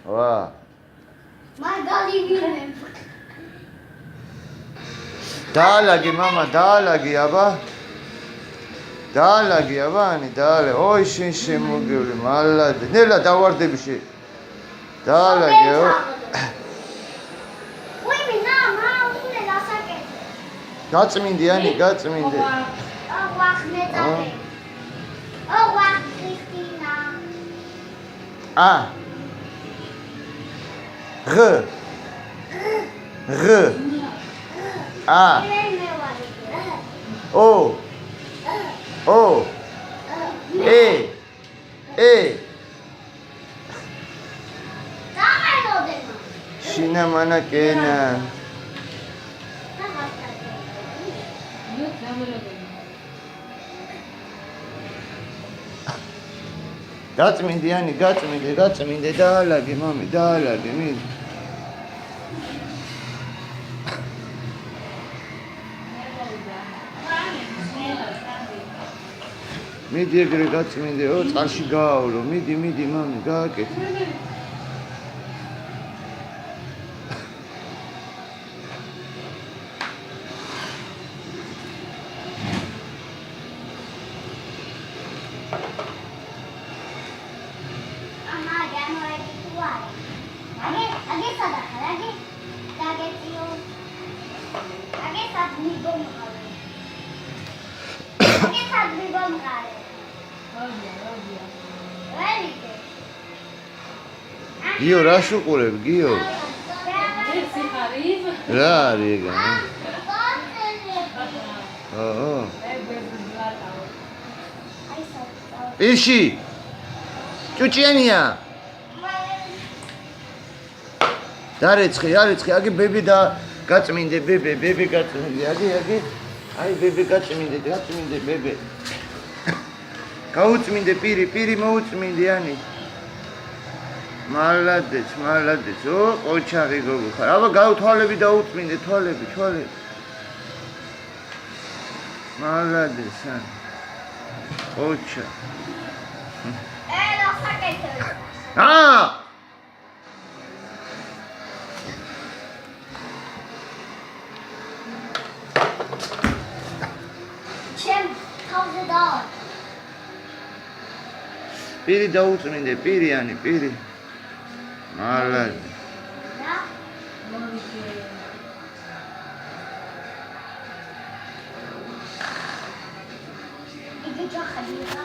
ვა. დაალაგი მამა, დაალაგი აბა. დაალაგი აბანი, დაალე. ოი შენ შემოგივლი, მალადე. ნელა დავარდები შე. დაალაგი. გაწმინდიანი, გაწმინდე. ვახმეტავე. ვახ ქრისტინა. ღ. ღ. ო. ო. ე. გამენოდემა. შინა მანა კენა. გაწმინდიანი, გაწმინდე, დაალაგი, მამი, დაალაგი, მიდი. მიდი ეგრე გაწმინდეო, წყალში გაავლო, მიდი, მამი, გააკეთე. გიო რა შუყურებ, გიო? რა არის ეგ? იში ჭუჭიანია დარეცხი, აგი ბები და გაწმინდე, ბები გაწმინდე, აგი აი ბები გაწმინდე, ბები გაუწმინდე, პირი მოუწმინდიანი. მალადეც, ო, ყოჩაღი გოგო ხარ. აბა გავთვალები და უწმინდე, თვალები. მალადეც, ყოჩა. ჩემ თავზე დავა. პირი დაუწმინდე, პირი. მალადე. რა? იგი ჯახალია.